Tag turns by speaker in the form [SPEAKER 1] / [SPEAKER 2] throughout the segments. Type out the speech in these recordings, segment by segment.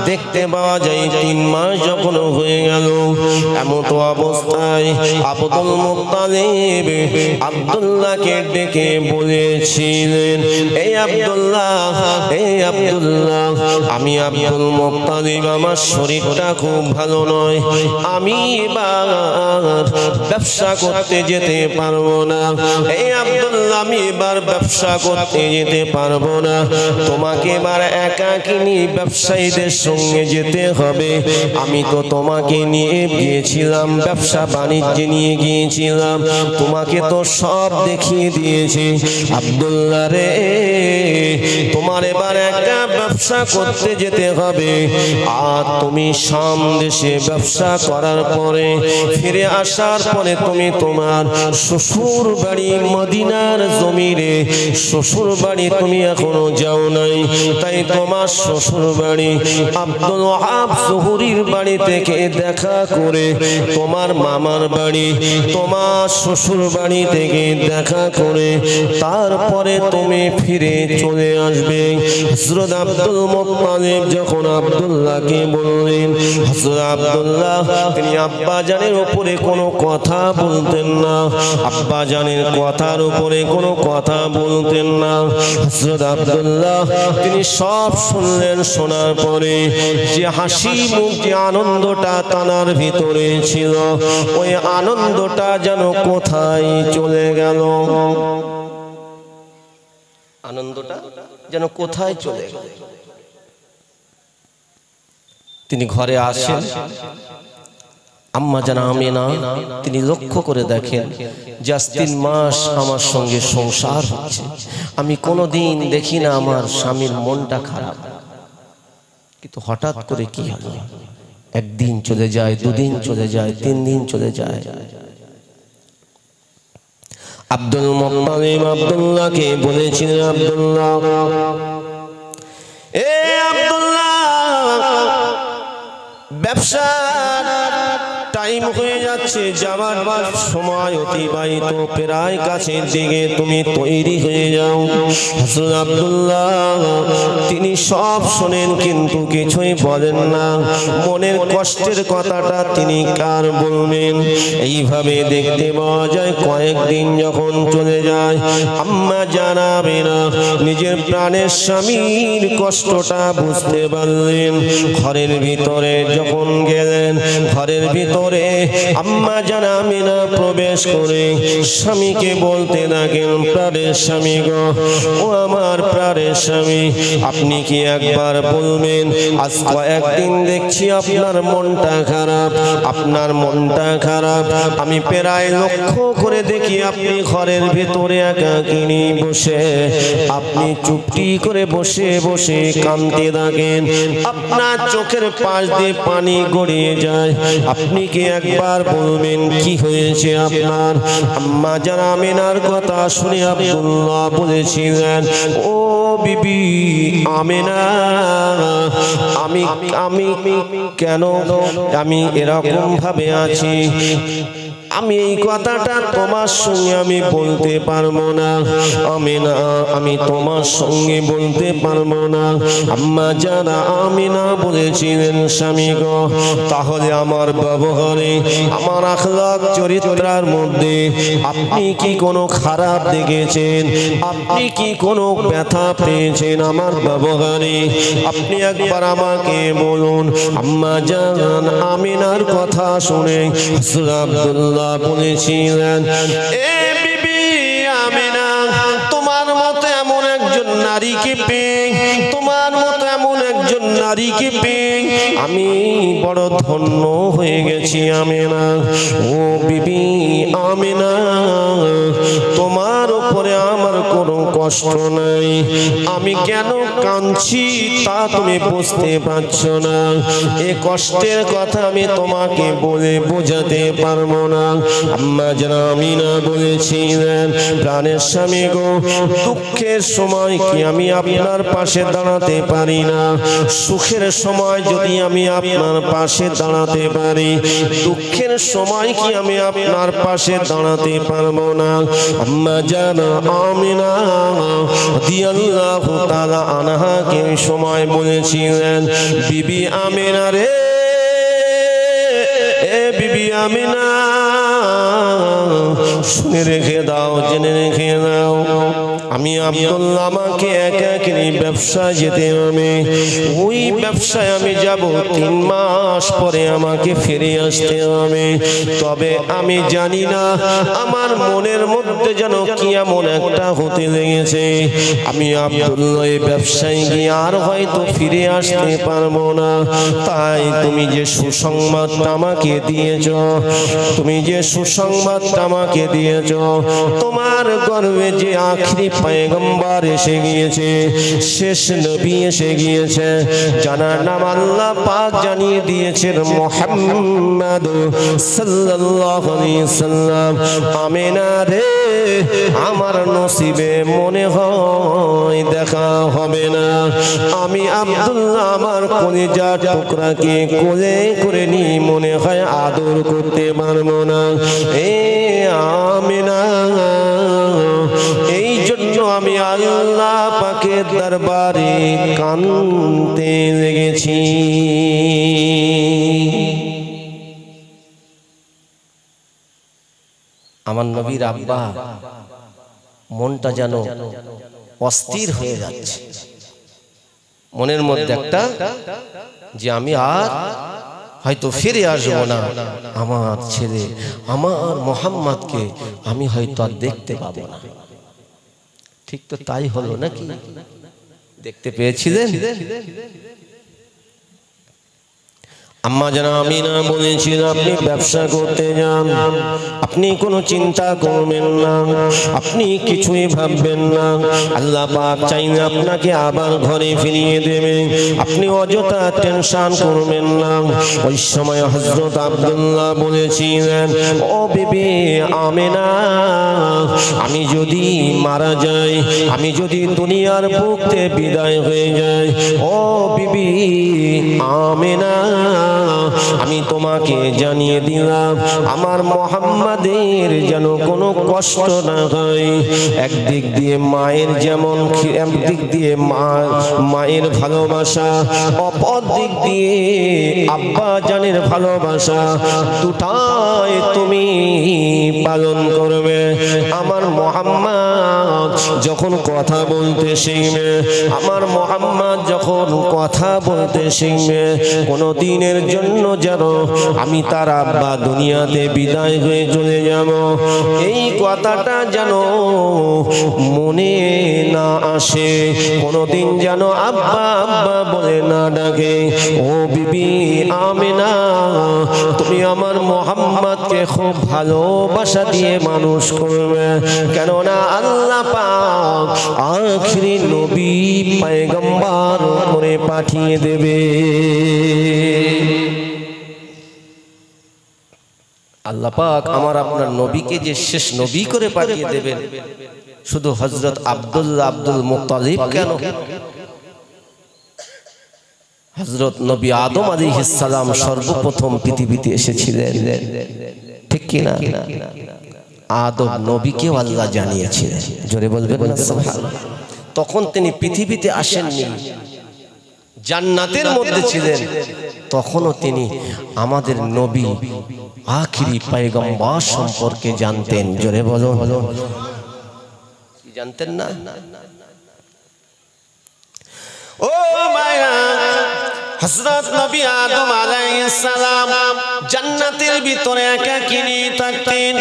[SPEAKER 1] দেখতে পাওয়া যায় 3 মাস যখন হয়ে গেল এমত অবস্থায় আব্দুল মুত্তালিব আব্দুল্লাহকে ডেকে বলেছিলেন, এই আব্দুল্লাহ, এই আব্দুল্লাহ, আমি আব্দুল মুত্তালিব, আমার শরীরটা খুব ভালো নয়, আমি এবার ব্যবসা করতে যেতে পারবো না। এই আব্দুল্লাহ, আমি এবার ব্যবসা করতে যেতে পারবো না, তোমাকে এবার একাকিনী ব্যবসায়ীদের সঙ্গে যেতে হবে। আমি তো তোমাকে নিয়ে গিয়েছিলাম, ব্যবসা বাণিজ্যে নিয়ে গিয়েছিলাম, তোমাকে তো সব দেখিয়ে দিয়েছি। আব্দুল্লাহ রে, তোমার এবার একা ব্যবসা করতে যেতে হবে। আর তুমি শাম দেশে ব্যবসা করার পরে ফিরে আসার পরে তুমি তোমার শ্বশুর বাড়ি মদিনার জমিনে, শ্বশুর বাড়ি তুমি এখনো যাও নাই, তাই তোমার শ্বশুর বাড়ি আব্দুল ওয়াহাব জহুরীর বাড়ি থেকে দেখা করে তোমার মামার বাড়ি, তোমার শ্বশুর বাড়ি থেকে দেখা করে তারপরে তুমি ফিরে চলে আসবে। হযরত আব্দুল মুত্তালিব যখন আব্দুল্লাহকে বললেন, হযরত আব্দুল্লাহ তিনি আব্বা জানের উপরে কোনো কথা বলতেন না, আব্বা জানের কথার উপরে কোনো কথা বলতেন না। হযরত আব্দুল্লাহ তিনি সব শুনলেন, শোনার পরে যে হাসি মুখ, যে আনন্দটা তানার ভিতরে ছিল, ওই আনন্দটা যেন কোথায় চলে গেল, আনন্দটা যেন কোথায় চলে গেল। তিনি ঘরে আসেন, আম্মা জান আমিনা তিনি লক্ষ্য করে দেখেন যে আজ 3 মাস আমার সঙ্গে সংসার হচ্ছে, আমি কোনোদিন দেখি না আমার স্বামীর মনটা খারাপ, কিন্তু হঠাৎ করে কি হলো, একদিন চলে যায়, 2 দিন চলে যায়, 3 দিন চলে যায়। আব্দুল মুত্তালিব আব্দুল্লাহকে বলেছিলেন, আব্দুল্লাহ, এ আব্দুল্লাহ, ব্যবসা টাইম হয়ে যাচ্ছে, যাবার সময় অতিবাহিত প্রায় কাছের দিকে, তুমি তৈরি হয়ে যাও। হযরত আব্দুল্লাহ তিনি সব শোনেন কিন্তু কিছুই বলেন না, মনের কষ্টের কথাটা তিনি কার বলবেন। এইভাবে দেখতে পাওয়া যায় কয়েকদিন যখন চলে যায়, আম্মা জানাবে না নিজের প্রাণের স্বামীর কষ্টটা বুঝতে পারলেন। ঘরের ভিতরে যখন গেলেন, ঘরের ভিতরে আম্মা জান আমিনা প্রবেশ করে স্বামীকে বলতে লাগেন, প্রাণের স্বামী গো, ও আমার প্রাণের স্বামী, আপনি কি একবার বলবেন, আজ কয়েকদিন দেখছি আপনার মনটা খারাপ, আপনার মনটা খারাপ, আমি প্রায় লক্ষ্য করে দেখি আপনি ঘরের ভিতরে একাকিনী বসে, আপনি চুপটি করে বসে বসে কাঁদতে থাকেন, আপনার চোখের পাশ দিয়ে পানি গড়িয়ে যায়, আপনি কি একবার বলবেন কি হয়েছে আপনার? আম্মা জান আমিনার কথা শুনে আব্দুল্লাহ বলেছিলেন, ও বিবি আমিনা, আমি কেন আমি এরকম ভাবে আছি, আমি এই কথাটা তোমার সঙ্গে আমি বলতে পারবো না, আমিনা, আমি তোমার সঙ্গে বলতে পারবো না। আম্মা জানা আমিনা বলেছিলেন, স্বামী গো, তাহলে আমার ব্যবহারে, আমার আখলাক চরিত্রের মধ্যে আপনি কি কোনো খারাপ দেখেছেন? আপনি কি কোনো ব্যথা পেয়েছেন আমার ব্যবহারে? আপনি একবার আমাকে বলুন। আম্মা জান আমিনার কথা শুনে আব্দুল্লাহ বলেছিলেন, এ বিবি আমিনা, তোমার মতো এমন একজন নারীকে পেয়ে, তোমার মতো এমন একজন নারীকে পেয়ে আমি বড় ধন্য হয়ে গেছি আমিনা। ও বিবি আমিনা, তোমার উপরে আমার কোনো কষ্ট নাই, আমি কেন কাঁদছি তা তুমি বুঝতে পারছো না, এ কষ্টের কথা আমি তোমাকে বলে বোঝাতে পারবো না। আম্মা জান আমিনা বলেছিলেন, প্রাণের স্বামী গো, দুঃখের সময় কি আমি আপনার পাশে দাঁড়াতে পারি না? সুখের সময় যদি আমি আপনার পাশে দাঁড়াতে পারি, দুঃখের সময় কি আমি আপনার পাশে দাঁড়াতে পারবো না? আম্মা জান আমিনা আমিনা রাদিয়াল্লাহু তাআলা আনহাকে সময় বলেছিলেন, বিবি আমিনা রে, এ বিবি আমিনা শুনে রেখে দাও, জেনে রেখে দাও, আমি আব্দুল্লাহ আমাকে একাকিনী ব্যবসা যেতে হবে। ওই ব্যবসায় আমি যাব, 3 মাস পরে আমাকে ফিরে আসতে হবে। তবে আমি জানি না আমার মনের মধ্যে যেন কি এমন একটা হতে লেগেছে, আমি আব্দুল্লাহ এই ব্যবসায় গিয়ে আর হয়তো ফিরে আসতে পারবো না। তাই তুমি যে সুসংবাদটা আমাকে দিয়েছ, তুমি যে সুসংবাদটা আমাকে দিয়েছ, তোমার গর্ভে যে আখরি পয়গম্বর এসে গিয়েছে, শেষ নবী এসে গিয়েছে, জানার নাম আল্লাহ পাক জানিয়ে দিয়েছেন মুহাম্মদ সাল্লাল্লাহু আলাইহি সাল্লাম। আমিনা রে, আমার নসিবে মনে হয় দেখা হবে না। আমি আব্দুল্লাহ আমার কলিজার টুকরাকে কোলে করে নি মনে হয় আদর করতে পারবো না। এ আমিনা, এই জন্য আমি আল্লাহ পাকের দরবারে কাঁদতে লেগেছি। আমার নবীর আব্বা মনটা যেন অস্থির হয়ে যাচ্ছে, মনের মধ্যে একটা যে আমি আর হয়তো ফিরে আসবো না, আমার ছেলে আমার মুহাম্মদকে আমি হয়তো আর দেখতে পাবো না। ঠিক তো তাই হলো নাকি? দেখতে পেয়েছিলেন? আম্মা জান আমিনা বলেছিলেন, আপনি ব্যবসা করতে যান, আপনি কোনো চিন্তা করবেন না, আপনি কিছুই ভাববেন না, আল্লাহ পাক চাইলে আপনাকে আবার ঘরে ফিরিয়ে দেবে, আপনি অযথা টেনশন করবেন না। ওই সময় হযরত আব্দুল্লাহ বলেছিলেন, ও বিবি আমিনা, আমি যদি মারা যাই, আমি যদি দুনিয়ার বুক থেকে বিদায় হয়ে যাই, ও বিবি আমিনা, আমি তোমাকে জানিয়ে দিলাম আমার মুহাম্মাদের যেন কোনো কষ্ট না হয়। একদিক দিয়ে মায়ের যেমন, একদিক দিয়ে মায়ের ভালোবাসা, অপর দিক দিয়ে আব্বা জানের ভালোবাসা, দুটাই তুমি পালন করবে। আমার মুহাম্মদ যখন কথা বলতে শিখবে, আমার মুহাম্মদ যখন কথা বলতে শিখবে, কোনো দিনের জন্য যেন আমি তার আব্বা দুনিয়াতে বিদায় হয়ে চলে যাব, এই কথাটা যেন মনে না আসে, কোনোদিন যেন আব্বা আব্বা বলে না ডাকে। ও বিবি আমিনা, তুমি আমার মুহাম্মদকে খুব ভালোবাসা দিয়ে মানুষ করবে, কেননা আল্লাহ পাক আখিরি নবী পয়গম্বর করে পাঠিয়ে দেবে। আল্লাহ পাক আমার আপনার নবীকে যে শেষ নবী করে পাঠিয়ে দেবেন, শুধু হযরত আব্দুল্লাহ আব্দুল মুত্তালিব কেন, হযরত নবী আদম আলাইহিস সালাম সর্বপ্রথম পৃথিবীতে এসেছিলেন, ঠিক কি না? আদম নবীকেও আল্লাহ জানিয়েছিলেন, জোরে বলবেন না সুবহানাল্লাহ। তখন তিনি পৃথিবীতে আসেননি, জান্নাতের মধ্যে ছিলেন, তখনও তিনি আমাদের নবী আখিরি পয়গম্বর সম্পর্কে জানতেন। জোরে বলো, জানতেন না? ও মায়া, হযরত নবী আদম আলাইহিস সালাম জান্নাতের ভিতরে একাকিনী থাকতেন।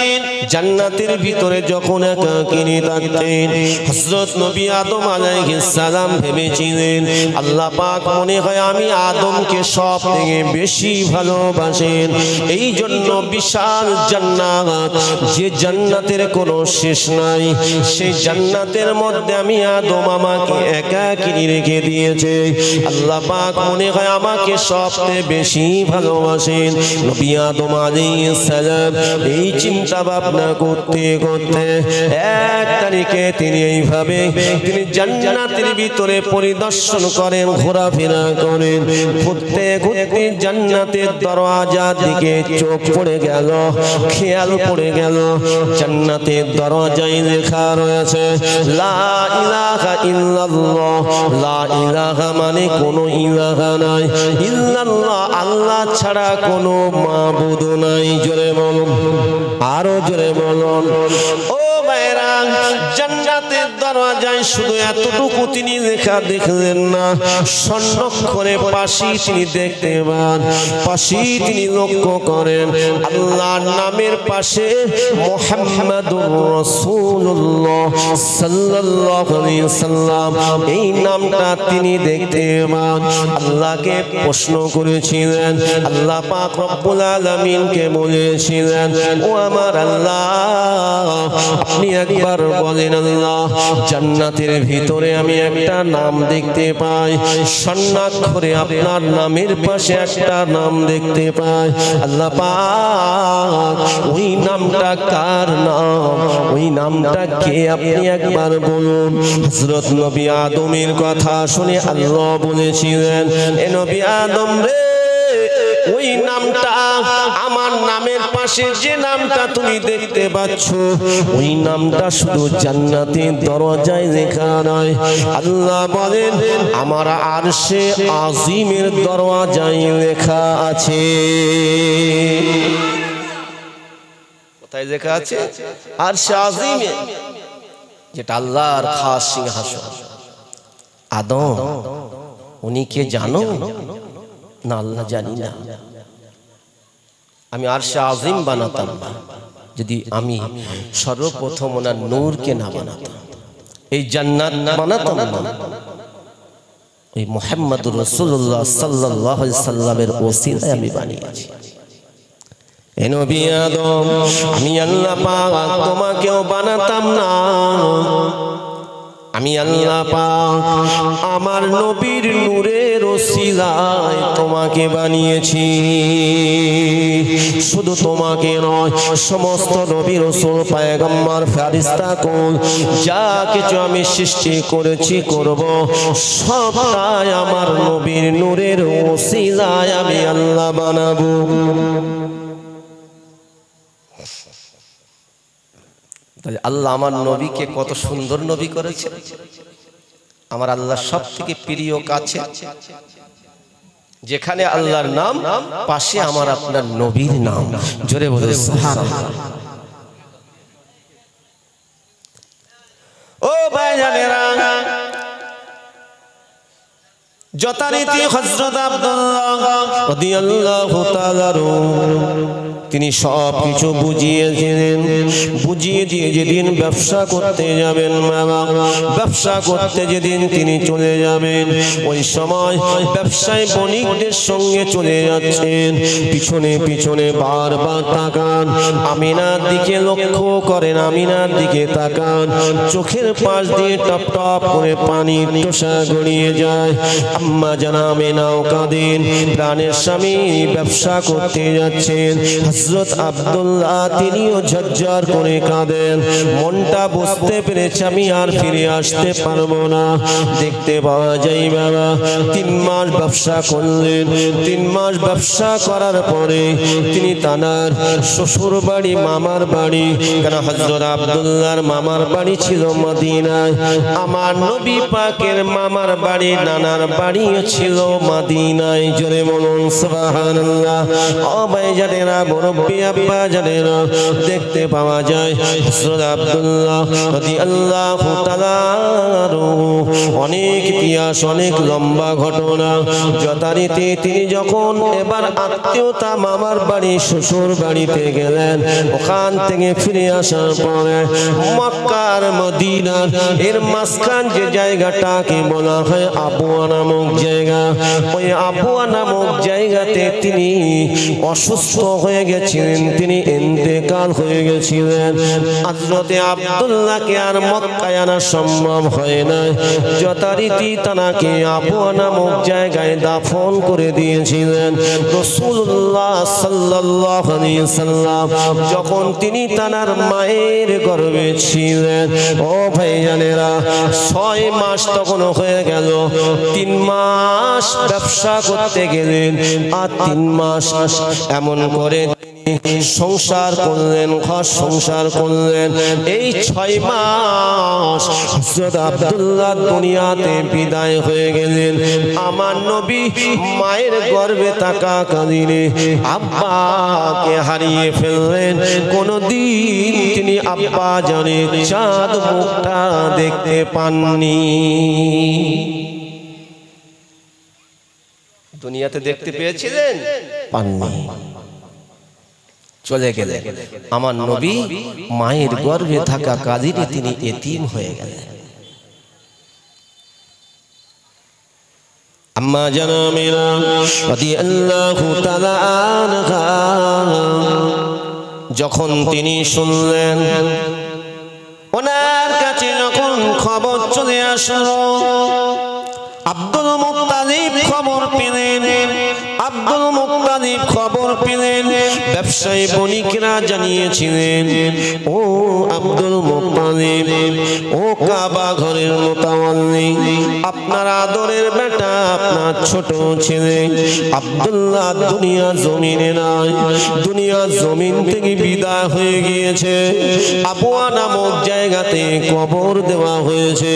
[SPEAKER 1] জান্নাতের ভিতরে যখন একাকিনী থাকতেন, হযরত নবী আদম আলাইহিস সালাম ভেবেছিলেন, আল্লাহ পাক মনে হয় আমি আদমকে সব থেকে বেশি ভালোবাসেন, এই জন্য বিশাল জান্নাত, যে জান্নাতের কোনো শেষ নাই, সেই জান্নাতের মধ্যে আমি আদম আমাকে একাকিনী রেখে দিয়েছে। আল্লাহ পাক মনে হয় আমাকে সবচেয়ে বেশি ভালোবাসেন। নবী আদম আলাইহিস সালাম এই চিন্তা ভাবনা করতে করতে এক তারিখে তিনি এইভাবে তিনি জান্নাতের ভিতরে পরিদর্শন করেন, ঘোরাফেরা করেন। ঘুরতে ঘুরতে জান্নাতের দরওয়াজার দিকে চোখ পড়ে গেল, খেয়াল পড়ে গেল জান্নাতের দরজায় লেখা রয়েছে লা ইলাহা ইল্লাল্লাহ। লা ইলাহা মানে কোনো ইলাহা নাই, ইল্লাল্লাহ আল্লাহ ছাড়া কোনো মাবুদ নাই। জোরে বলুন, আরো জোরে বলুন। ও ভাইরা, জান্নাতের দরজায় শুধু এতটুকু তিনি লেখা দেখলেন না, স্বর্ণাক্ষরে পাশে তিনি দেখতে পান, পাশে তিনি লক্ষ্য করেন আল্লাহর নামের পাশে মুহাম্মাদুর রাসূলুল্লাহ সাল্লাল্লাহু আলাইহি সাল্লাম এই নামটা তিনি দেখতে পান। আল্লাহকে প্রশ্ন করেছিলেন, আল্লাহ পাক রব্বুল আলামিনকে বলেছিলেন, ও আমার আল্লাহ, আপনি একবার বলেন আল্লাহ, জান্নাতের ভিতরে আমি একটা নাম দেখতে পাই, স্বর্ণাক্ষরে আপনার নামের পাশে একটা নাম দেখতে পাই। আল্লাহ পাক ওই নামটা কার নাম, ওই নামটা কে, আপনি একবার বলুন। হযরত নবী আদমের কথা শুনে আল্লাহ বলেছিলেন, এ নবী আদম রে, ওই নামটা আমার নামের পাশে যে নামটা তুমি দেখতে পাচ্ছ, ওই নামটা শুধু জান্নাতের দরজায় লেখা নয়, আল্লাহ বলেন আমার আরশে আজিমের দরজায় লেখা আছে। কোথায় লেখা আছে? আরশে আজিমে, যেটা আল্লাহর খাস সিংহাসন। আদম উনি কে জানো না? আল্লাহ জানি না। আমি আরশে আজিম বানাতাম না যদি আমি সর্বপ্রথম ওনার নূরকে না বানাতাম, এই জান্নাত বানাতাম না, এই মুহাম্মাদুর রাসূলুল্লাহ সাল্লাল্লাহু আলাইহি সাল্লামের ওসিলায় আমি বানিয়েছি। এ নবী আদম, আমি আল্লাহ পাক তোমাকেও বানাতাম না, আমি আল্লাহ পাক আমার নবীর নূরের ওসিলায় তোমাকে বানিয়েছি। শুধু তোমাকে নয়, সমস্ত নবী রাসূল পয়গম্বর ফেরেশতা কুল যা কিছু আমি সৃষ্টি করেছি করব, সবটাই আমার নবীর নূরের ওসিলায় আমি আল্লাহ বানাবো। তাহলে আল্লাহ আমার নবীকে কত সুন্দর নবী করেছে। আমার আল্লাহ সব থেকে প্রিয় কাছে যেখানে আল্লাহর নাম, পাশে আমার আপনার নবীর নাম। জোরে বলে সুবহানাল্লাহ। ও ভাইজানেরা, যথারীতি হযরত আব্দুল্লাহ রাদিয়াল্লাহু তাআলা তিনি সব কিছু বুঝিয়েছিলেন, বুঝিয়ে দিয়ে যেদিন ব্যবসা করতে যাবেন, ব্যবসা করতে যেদিন তিনি চলে যাবেন, ওই সময় ব্যবসায়ী বণিকদের সঙ্গে চলে যাচ্ছেন, পিছনে পিছনে বারবার তাকান, আমিনার দিকে লক্ষ্য করেন, আমিনার দিকে তাকান, চোখের পাশ দিয়ে টপ টপ করে পানি টোসা গড়িয়ে যায়। আম্মা জানা আমিনাও কাঁদেন, প্রাণের স্বামী ব্যবসা করতে যাচ্ছেন। হযরত আব্দুল্লাহ তিনিও ঝরঝর করে কাঁদেন, মনটা বুঝতে পেরেছে আমি আর ফিরে আসতে পারবো না। দেখতে পাওয়া যায় বাবা 3 মাস ব্যবসা করলেন, 3 মাস ব্যবসা করার পরে তিনি তানার শ্বশুর বাড়ি, মামার বাড়ি, কারণ হযরত আব্দুল্লাহর মামার বাড়ি ছিল মদিনায়, আমার নবী পাকের মামার বাড়ি, নানার বাড়িও ছিল মদিনায়। জোরে বলুন সুবহানাল্লাহ। ও ভাইজানেরা, মুরব্বি আব্বা জানেরা, দেখতে পাওয়া যায় হযরত আব্দুল্লাহ রাদিয়াল্লাহু তাআলা অনেক ইতিহাস, অনেক লম্বা ঘটনা। যথারীতি তিনি যখন এবার আত্মীয়তা মামার বাড়ি, শ্বশুর বাড়িতে গেলেন, ওখান থেকে ফিরে আসার পরে মক্কার মদিনার এর মাঝখান যে জায়গাটাকে বলা হয় আবুয়া নামক জায়গা, ওই আবুয়া নামক জায়গাতে তিনি অসুস্থ হয়ে গেছিলেন, তিনি ইন্তেকাল হয়ে গেছিলেন। হযরতে আব্দুল্লাহকে আর মক্কায় আনা সম্ভব হয় না, যথারীতি তাকে আবওয়া নামক জায়গায় দাফন করে দিয়েছিলেন। রাসূলুল্লাহ সাল্লাল্লাহু আলাইহি সাল্লাম যখন তিনি তার মায়ের গর্ভে ছিলেন, ও ভাইজানেরা, 6 মাস তখন হয়ে গেল। 3 মাস ব্যবসা করতে গেলেন, আর 3 মাস এমন করে সংসার করলেন, ঘর সংসার করলেন। এই 6 মাস হযরত আব্দুল্লাহ দুনিয়াতে বিদায় হয়ে গেলেন। আমার নবী মায়ের গর্ভে থাকাকালীন আব্বাকে হারিয়ে ফেললেন। কোনদিন তিনি আব্বা জানের চাঁদ মুখটা দেখতে পাননি। দুনিয়াতে দেখতে পেয়েছিলেন, পাননি, চলে গেলেন। আমার নবী মায়ের গর্ভে থাকা কালীনই তিনি এতিম হয়ে গেলেন। আম্মা জানা আমিনা রাদিয়াল্লাহু তাআলা আনহা যখন তিনি শুনলেন, ওনার কাছে যখন খবর চলে আসলো, আব্দুল মুত্তালিব খবর পেলেন, আব্দুল মুত্তালিব খবর পেলেন, ব্যবসায়ী বণিকরা জানিয়েছিলেন, ও আব্দুল মুত্তালিব, ও কাবা ঘরের মুতাওয়াল্লি, আপনার আদরের বেটা, আপনার ছোট ছেলে আব্দুল্লাহ দুনিয়া জমিনে নাই, দুনিয়া জমিন থেকে বিদায় হয়ে গিয়েছে। আবওয়া নামক জায়গাতে কবর দেওয়া হয়েছে।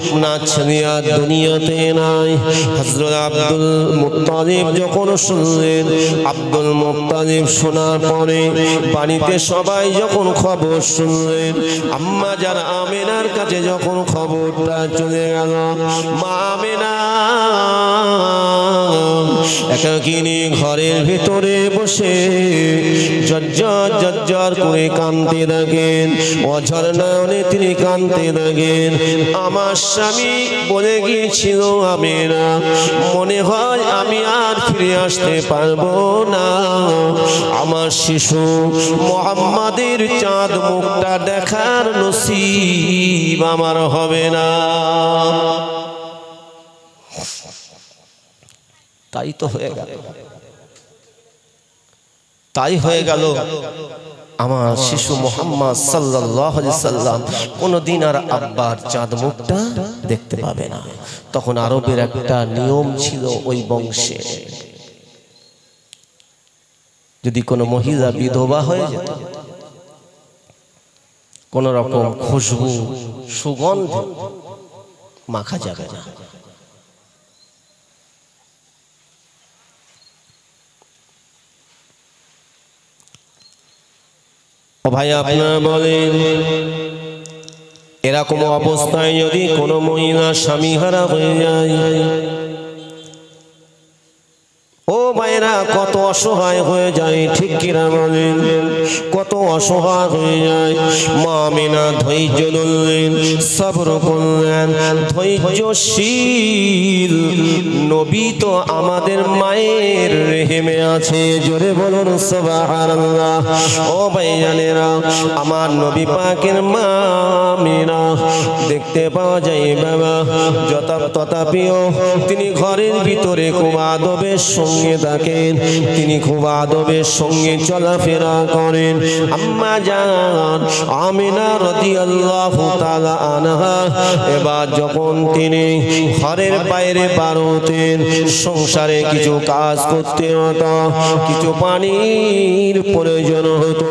[SPEAKER 1] আপনার ছেলে আর দুনিয়াতে নাই। হযরত আব্দুল মুত্তালিব যখন শুনলেন, আব্দুল মুত্তালিব শোনার পরে বাড়িতে সবাই যখন খবর শুনলেন, আম্মা যারা আমিনার কাছে যখন খবরটা চলে গেল, মা আমিনা একাকিনী ঘরের ভিতরে বসে জজ্জর জজ্জর করে কাঁদতে থাকেন, অঝর নয়নে তিনি কাঁদতে থাকেন। আমার স্বামী বলে গিয়েছিল, আমিনা, মনে হয় আমি আর ফিরে আসতে পারবো না, আমার শিশু মুহাম্মাদের চাঁদ মুখটা দেখার নসিব আমার হবে না। তাই তো হয়ে গেল, তাই হয়ে গেল। আমার শিশু মুহাম্মদ সাল্লাল্লাহু আলাইহি সাল্লাম কোনদিন আর আব্বার চাঁদ মুখটা দেখতে পাবে না। তখন আরবের একটা নিয়ম ছিল, ওই বংশে যদি কোনো মহিলা বিধবা হয়ে যেত, কোন রকম খুশবু সুগন্ধ মাখা যাবে না। ও ভাই, আপনারা বলেন, এরকম অবস্থায় যদি কোনো মহিলা স্বামীহারা হয়ে যায়, ও ভাইরা, কত অসহায় হয়ে যায়, ঠিক কিনা বলেন? কত অসহায় হয়ে যায়। মা আমিনা ধৈর্য ধরলেন, সবর করলেন, ধৈর্যশীল নবী তো আমাদের মায়ের রেহেমে আছে। জোরে বলুন সুবহানাল্লাহ। ও ভাইজানেরা, আমার নবী পাকের মা আমিনা দেখতে পাওয়া যায় বাবা, তথাপিও তিনি ঘরের ভিতরে খুব আদবের সঙ্গে থাকেন, তিনি খুব আদবের সঙ্গে চলাফেরা করেন। আম্মা জান আমিনা রাদিয়াল্লাহু তাআলা আনহা এবার যখন তিনি ঘরের বাইরে বার হতেন, সংসারে কিছু কাজ করতে হতো, কিছু পানির প্রয়োজন হতো,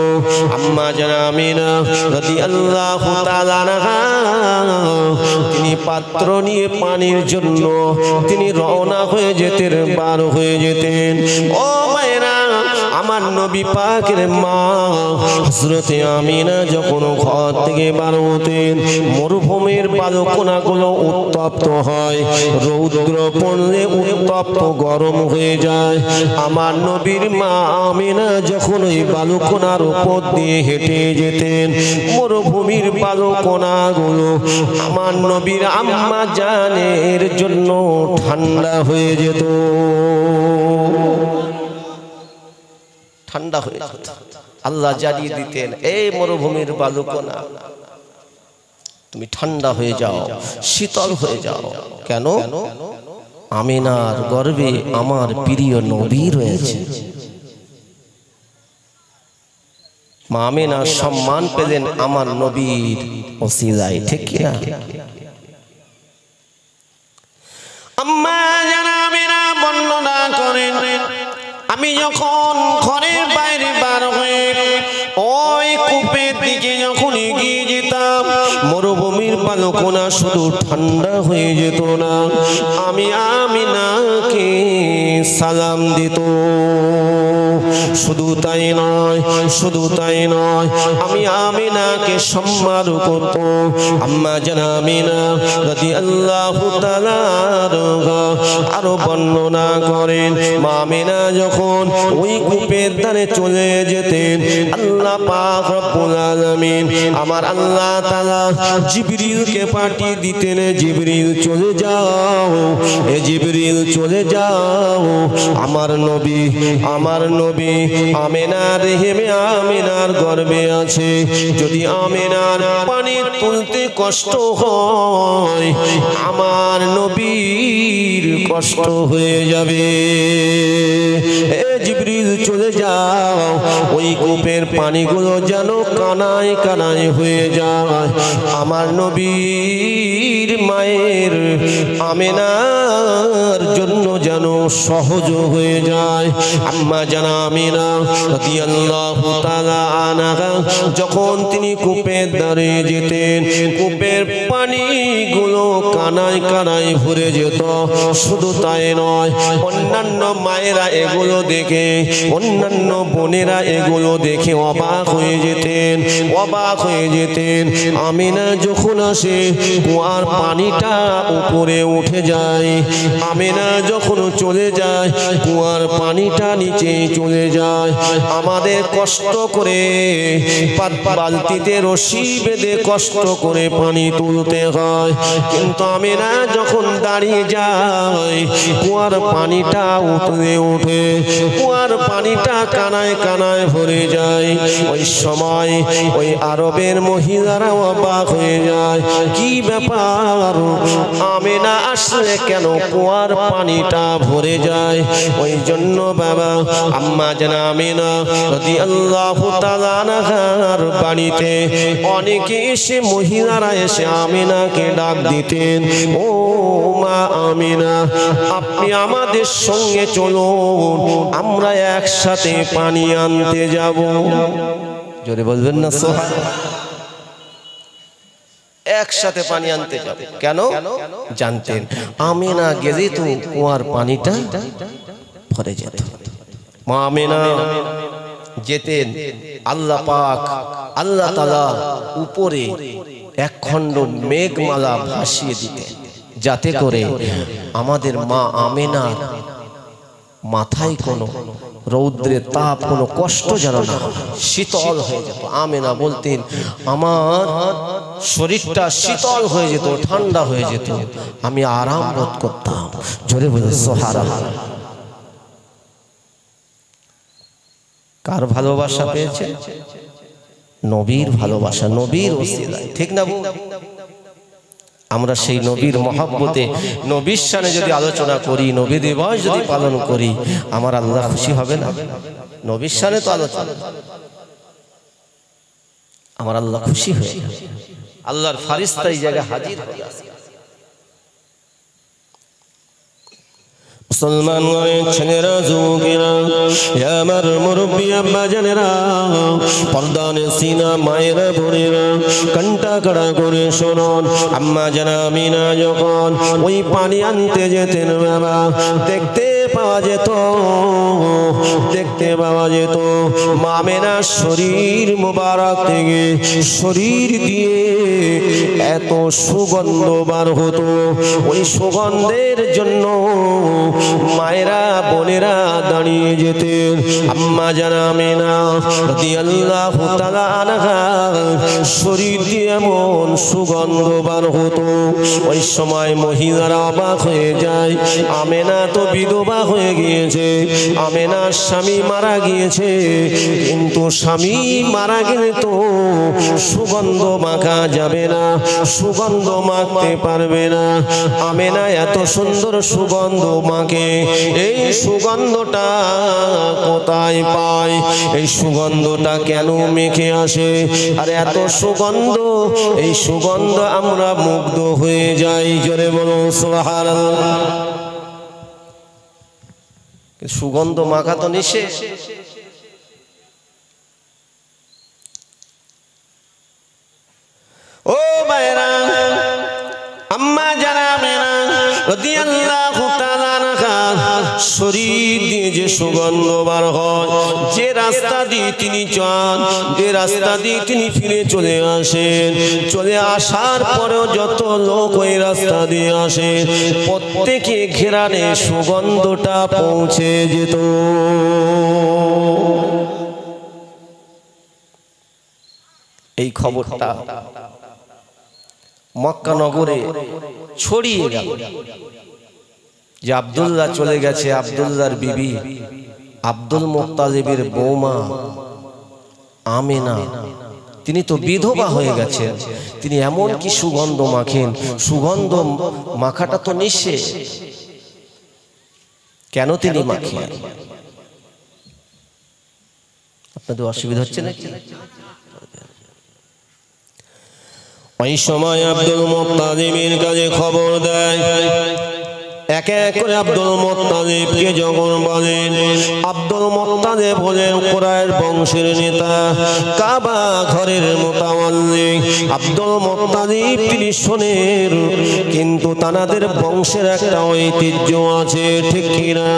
[SPEAKER 1] আম্মা জান আমিনা রাদিয়াল্লাহু তাআলা আনহা তিনি পাত্র নিয়ে পানির জন্য তিনি রওনা হয়ে যেতেন, বার হয়ে যেতেন। ও মায়েরা, আমার নবী পাকের মা হযরতে আমিনা যখন ঘর থেকে বার হতেন, মরুভূমির বালুকণাগুলো উত্তপ্ত হয়, রৌদ্র পড়লে উত্তপ্ত গরম হয়ে যায়। আমার নবীর মা আমিনা যখন ওই বালুকণার উপর দিয়ে হেঁটে যেতেন, মরুভূমির বালুকণাগুলো আমার নবীর আম্মা জানের জন্য ঠান্ডা হয়ে যেত। ঠান্ডা হয়ে যেত। আল্লাহ জানিয়ে দিতেন, এই মরুভূমির বালুকণা তুমি ঠান্ডা হয়ে যাও, শীতল হয়ে যাও। কেন? আমিনার গর্ভে আমার প্রিয় নবী রয়েছে। মা আমিনা সম্মান পেলেন আমার নবীর ওসিলায়, ঠিক কিনা? আম্মা জানা আমিনা বর্ণনা করেন, আমি যখন ঘরের বাইরে বার হয়ে ওই কূপের দিকে যখন এগিয়ে যেতাম, মরুভূমির বালুকণা শুধু ঠান্ডা হয়ে যেত না, আমি আমিনাকে সালাম দিত। শুধু তাই নয়, শুধু তাই নয়, আমি আমিনাকে সম্মান করত। আম্মা জানা আমিনা রাদিয়াল্লাহু তাআলা আরো বর্ণনা করেন, মা আমিনা যখন ওই কূপের ধারে চলে যেতেন, আল্লাহ পাক রব্বুল আলামিন আমার আল্লাহ তাআলা জিবরিলকে পাঠিয়ে দিতেন, জিবরিল চলে যাও, এ জিবরিল চলে যাও, আমার নবী আমিনার রেহেমে আমিনার গর্ভে আছে, যদি আমিনার পানি তুলতে কষ্ট হয়, আমার নবীর কষ্ট হয়ে যাবে। এ জিবরিল চলে যাও, ওই কূপের পানিগুলো যেন কানায় কানায় হয়ে যায়, আমার নবীর মায়ের আমিনার জন্য যেন সহজ হয়ে যায়। আম্মা জানা আমিনা রাদিয়াল্লাহু তাআলা আনহা যখন তিনি কূপের ধারে যেতেন, কূপের পানিগুলো কানায় কানায় ভরে যেত। শুধু তাই নয়, অন্যান্য মায়েরা এগুলো দেখে, অন্যান্য বোনেরা এগুলো দেখে অবাক হয়ে যেতেন, অবাক হয়ে যেতেন। আমিনা যখন আসে, কুয়ার পানিটা উপরে উঠে যায়, আমিনা যখন চলে যায়, কুয়ার পানিটা নিচে চলে যায়। আমাদের কষ্ট করে বালতিতে রশি বেঁধে কষ্ট করে পানি তুলতে হয়, কিন্তু আমিনা যখন দাঁড়িয়ে যায়, কুয়ার পানিটা উঠে ওঠে, কুয়ার পানিটা কানায় কানায় ভরে যায়। ওই সময় ওই আরবের মহিলারা অবাক হয়ে যায়, কি ব্যাপার, আমিনা আসলে কেন কুয়ার পানিটা ভরে যায়? ওই জন্য বাবা আম্মা জানা আমিনা রাদিয়াল্লাহু তাআলা আনহার বাড়িতে অনেকে এসে, মহিলারা এসে আমিনাকে ডাক দিতেন, ও মা আমিনা, আপনি আমাদের সঙ্গে চলুন, আমরা একসাথে পানি আনতে যাব। জোরে বলবেন না সুবহানাল্লাহ। একসাথে পানি আনতে যাব। কেন? জানতেন আমিনা গেলে তো কুয়ার পানিটা ভরে যেত। মা আমিনা যেতেন, আল্লাহ পাক আল্লাহ তাআলা উপরে এক খণ্ড মেঘমালা ভাসিয়ে দিতেন, যাতে করে আমাদের মা আমিনার মাথায় কোনো রৌদ্রের তাপ, কোনো কষ্ট যেন না, শীতল হয়ে যেত। আমিনা বলতেন, আমার শরীরটা শীতল হয়ে যেত, ঠান্ডা হয়ে যেত, আমি আরাম বোধ করতাম। জোরে বলে সুবহানাল্লাহ। কার ভালোবাসা পেয়েছে? নবীর ভালোবাসা, নবীর ওসিলায়, ঠিক না? আমরা সেই নবীর মহব্বতে, নবীর শানে যদি আলোচনা করি, নবী দিবস যদি পালন করি, আমার আল্লাহ খুশি হবে না? নবীর শানে তো আলোচনা, আমার আল্লাহ খুশি হয়ে, আল্লাহর ফারিস্তা এই জায়গায় হাজির হয়ে আছে। মুসলমান ছেলেরা, যুবকেরা, আমার মুরব্বী আব্বা জানেরা, পর্দানে সিনা মায়েরা, বোনেরা, কান্টা কাড়া করে শুনুন। আম্মা জানা আমিনা যখন ওই পানি আনতে যেতেন, বাবা দেখতে পাওয়া যেত, দেখতে পাওয়া যেত মা আমিনার শরীর মোবারক থেকে, শরীর দিয়ে এত সুগন্ধ বার হতো। ওই সুগন্ধের জন্য মায়েরা, বোনেরা দাঁড়িয়ে যেতেন। আম্মা জানা আমিনা রাদিয়াল্লাহু তাআলা আনহা শরীর দিয়ে এমন সুগন্ধ বার হতো, ওই সময় মহিলারা অবাক হয়ে যায়। আমিনা তো বিধবা হয়ে গিয়েছে, আমেনার স্বামী মারা গিয়েছে, কিন্তু স্বামী মারা গেলে তো সুগন্ধ মাখা যাবে না, সুগন্ধ মাখতে পারবে না। আমেনা এত সুন্দর সুগন্ধ মাখে, এই সুগন্ধটা কোথায় পায়? এই সুগন্ধটা কেন মেখে আসে? আর এত সুগন্ধ, এই সুগন্ধ আমরা মুগ্ধ হয়ে যাই। জোরে বলো সুবহানাল্লাহ। সুগন্ধ মাখা তো নিষেধ। ও ভাইরা, আম্মা জানা আমেনা রাদিয়াল্লাহু তাআলা আনহা শরীর দিয়ে যে সুগন্ধ বার হয়, যে রাস্তা দিয়ে তিনি যান, যে রাস্তা দিয়ে তিনি ফিরে চলে আসেন, চলে আসার পরেও যত লোক ওই রাস্তা দিয়ে আসে, প্রত্যেকে ঘেরানে সুগন্ধটা পৌঁছে যেত। এই খবরটা মক্কা নগরে ছড়িয়ে গেল যে আব্দুল্লাহ চলে গেছে। আব্দুল্লাহর বিবি আব্দুল মুত্তালিবের বৌমা আমেনা, তিনি তো বিধবা হয়ে গেছেন, তিনি এমন কি সুগন্ধ মাখেন, সুগন্ধ মাখাটা তো নিষেধ, কেন তিনি মাখেন? আপনাদের অসুবিধা হচ্ছে নাকি? ওই সময় আব্দুল মুত্তালিবের কাছে খবর দেয়, এক এক করে আব্দুল মুত্তালিবকে যখন বলেন, আব্দুল মুত্তালিব হলেন কুরাইশ বংশের নেতা, কাবা ঘরের মুতাওয়াল্লি। আব্দুল মুত্তালিব তিনি শোনেন, কিন্তু তানাদের বংশের একটা ঐতিহ্য আছে, ঠিক কিনা?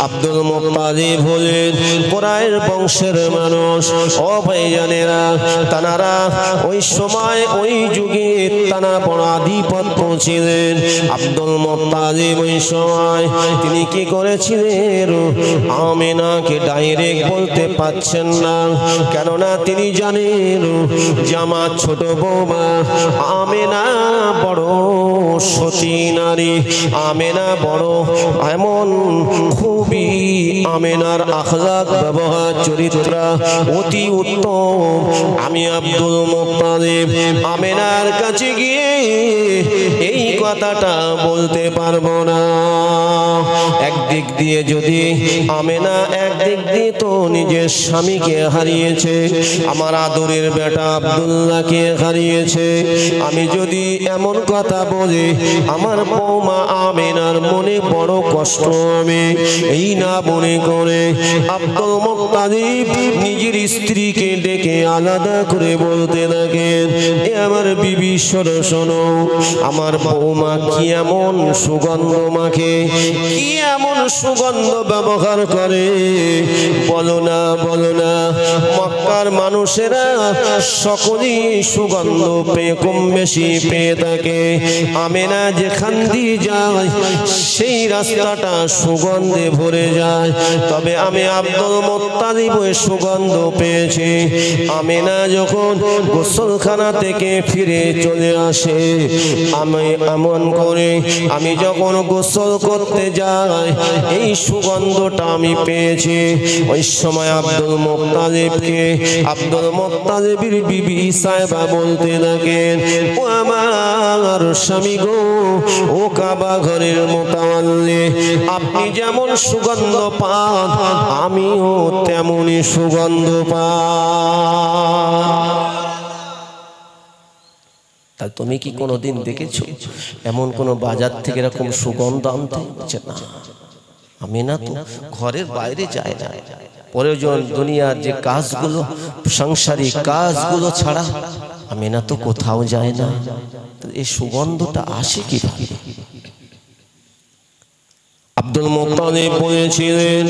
[SPEAKER 1] আব্দুল মুত্তালিব হলেন কুরাইশ বংশের মানুষ। ও ভাইজানেরা, তানারা ওই সময় ওই যুগে তানা বড় আধিপত্য ছিলেন। আব্দুল মুত্তালিব ওই সময় তিনি কি করেছিলেন, আমেনাকে ডাইরেক্ট বলতে পাচ্ছেন না, কেননা তিনি জানেন যে আমার ছোট বৌমা আমেনা বড় সতী নারী, আমেনা বড় এমন খুবই, আমেনার আখলাক ব্যবহার চরিত্র অতি উত্তম। আমি আব্দুল মুত্তালিব আমেনার কাছে গিয়ে এই কথাটা বলতে পারবো না। একদিক দিয়ে যদি আমেনা একদিক দিয়ে তো নিজের স্বামীকে হারিয়েছে, আমার আদরের বেটা আব্দুল্লাহকে হারিয়েছে, আমি যদি এমন কথা বলি আমার বৌমা আমেনার মনে বড় কষ্ট হবে, এই না মনে করে আব্দুল মুত্তালিব নিজের স্ত্রীকে ডেকে আলাদা করে বলতে লাগেন, এ আমার বিবি শোনো শোনো, আমার বৌমা কি এমন সুগন্ধ মাখে, কি এমন সুগন্ধ ব্যবহার করে, বলো না বলো না। মক্কার মানুষেরা সকলেই সুগন্ধ পেয়ে কম বেশি পেয়ে থাকে, আমেনা যেখান দিয়ে যায় সেই রাস্তাটা সুগন্ধে ভরে যায়। তবে আমি আব্দুল মুত্তালিব ওই সুগন্ধ পেয়েছি। আমেনা যখন গোসলখানা থেকে ফিরে চলে আসে, আমি এমন করে আমি যখন গোসল করতে যাই এই সুগন্ধটা আমি পেয়েছি। ওই সময় আব্দুল মুত্তালিবের বিবি সাহেবা বলতে লাগেন, ও আমার স্বামী গো, ও কাবা ঘরের মুতাওয়াল্লি, আপনি যেমন সুগন্ধ পান আমিও তেমনই সুগন্ধ পাই। তা তুমি কি কোনোদিন দেখেছো এমন কোন বাজার থেকে এরকম সুগন্ধ আনতে হচ্ছে? না, আমি না তো ঘরের বাইরে যায় না, প্রয়োজন দুনিয়ার যে কাজগুলো, সাংসারিক কাজগুলো ছাড়া আমি না তো কোথাও যায় না। এই সুগন্ধটা আসে কিভাবে? আব্দুল মুত্তালিব বলেছিলেন,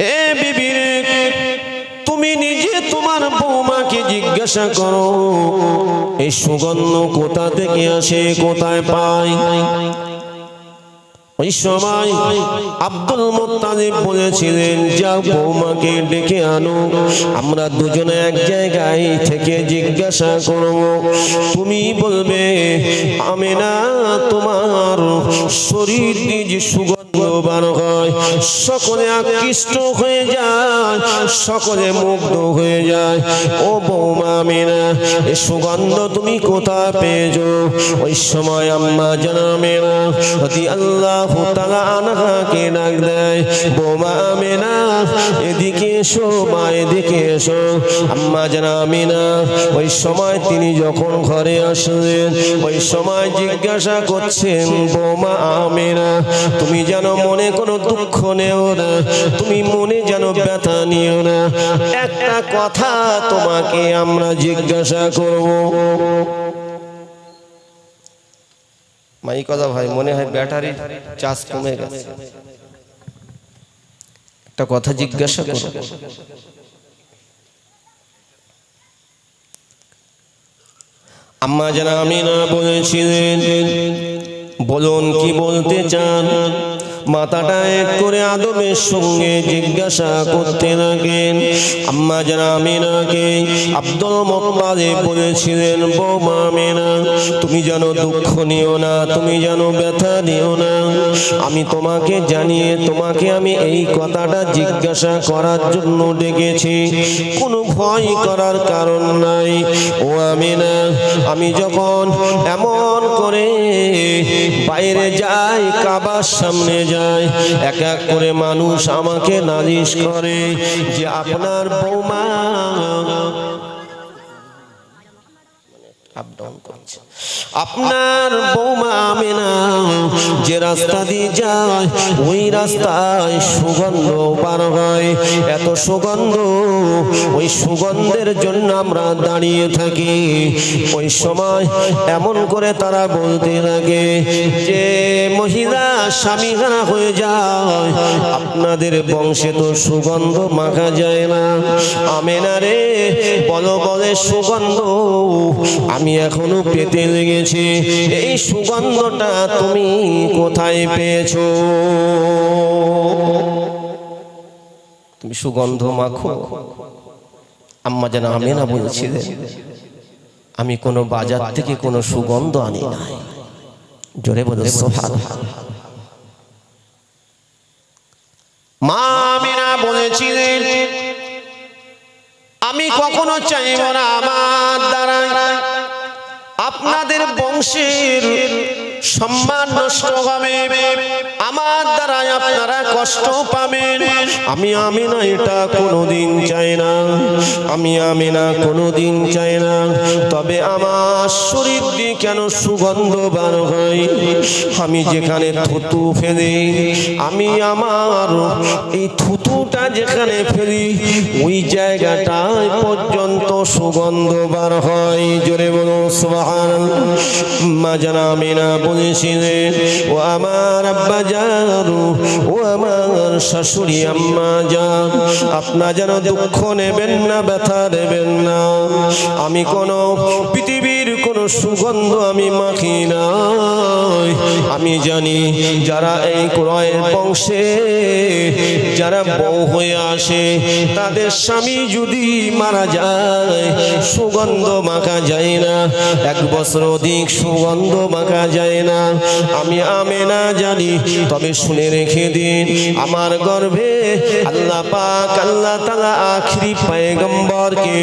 [SPEAKER 1] এ বিবি রে, তুমি নিজে তোমার বৌমাকে জিজ্ঞাসা করো এই সুগন্ধ কোথা থেকে আসে, কোথায় পায়। ওই সময় আব্দুল মুত্তালিব বলেছিলেন, যাও বৌমাকে ডেকে আনো, আমরা দুজনে এক জায়গায় থেকে জিজ্ঞাসা করব। তুমি বলবে আমিনা তোমার শরীর দিয়ে যে সুগন্ধ বার হয়, সকলে আকৃষ্ট হয়ে যায়, সকলে মুগ্ধ হয়ে যায়। ও বৌমা আমিনা, এই সুগন্ধ তুমি কোথায় পেয়েছো? ওই সময় আম্মা জানা আমিনা রাদিয়াল্লাহু তাআলা আনহাকে ডাক দেয়, বৌমা আমিনা এদিকে এসো, মা এদিকে এসো। আম্মা জানা আমিনা ওই সময় তিনি যখন ঘরে আসলেন, ওই সময় জিজ্ঞাসা করছেন, বৌমা আমিনা তুমি যেন মনে কোনো দুঃখ নেও না, তুমি মনে যেন ব্যথা নিও না, একটা কথা তোমাকে আমরা জিজ্ঞাসা করব। মাই কথা ভাই, মনে হয় ব্যাটারি চার্জ কমে গেছে, একটা কথা জিজ্ঞাসা করব। আম্মা জানা আমিনা বলেছিলেন, বলুন কি বলতে চান? মাথাটা এক করে আদবের সঙ্গে জিজ্ঞাসা করতে লাগেন। আম্মা জানা আমিনাকে আব্দুল মুত্তালিব বলেছিলেন, বৌমা আমিনা তুমি যেন দুঃখ নিও না, তুমি যেন ব্যথা নিও না, আমি তোমাকে জানিয়ে তোমাকে আমি এই কথাটা জিজ্ঞাসা করার জন্য ডেকেছি, কোনো ভয় করার কারণ নাই। ও আমিনা আমি যখন এমন করে বাইরে যাই, কাবার সামনে যায়, এক এক করে মানুষ আমাকে নালিশ করে যে আপনার বৌমা আপ ডাউন করছে, আপনার বৌমা আমিনা যে রাস্তা দিয়ে যায় ওই রাস্তায় সুগন্ধ বার হয়, এত সুগন্ধ, ওই সুগন্ধের জন্য আমরা দাঁড়িয়ে থাকি। ওই সময় এমন করে তারা বলতে লাগে যে মহিলা স্বামীহারা হয়ে যায়, আপনাদের বংশে তো সুগন্ধ মাখা যায় না। আমিনা রে বলো বলে সুগন্ধ আমি এখনো পেতে লেগেছি, এই সুগন্ধটা তুমি কোথায় পেয়েছো? তুমি সুগন্ধ মাখো। আম্মা জানা আমিনা বলছিলেন, আমি কোনো বাজার থেকে কোনো সুগন্ধ আনি নাই। জোরে বলো সুবহানাল্লাহ। মা আমিনা বলেছিলেন, আমি কখনো চাইব না আমার দ্বারা আপনাদের বংশের সম্মান নষ্ট হবে, আমার দ্বারা আপনারা কষ্ট পাবেন। আমি আমিনা এটা কোনোদিন চাই না, আমি আমিনা কোনোদিন চাই না। তবে আমার শরীর দিয়ে কেন সুগন্ধ বার হয়? আমি যেখানে থুতু ফেলি, আমি আমার এই থুতুটা যেখানে ফেলি ওই জায়গাটায় পর্যন্ত সুগন্ধ বার হয়। জোরে বলো সুবহানাল্লাহ। মা জানা আমিনা বলেছিলেন, ও আমার আব্বা জান, ও আমার শাশুড়ি আম্মা জান, আপনারা যেন দুঃখ নেবেন না, ব্যথা নেবেন না। আমি কোনো পৃথিবীর কোনো সুগন্ধ আমি মাখি নাই। আমি জানি যারা এই কুরাইশ বংশে যারা বউ হয়ে আসে, তাদের স্বামী যদি মারা যায় সুগন্ধ মাখা যায় না, এক বছর অধিক সুগন্ধ মাখা যায় না। আমি আমিনা জানি। তবে শুনে রেখে দিন, আমার গর্ভে আল্লাহ পাক আল্লাহ তাআলা আখিরি পয়গম্বরকে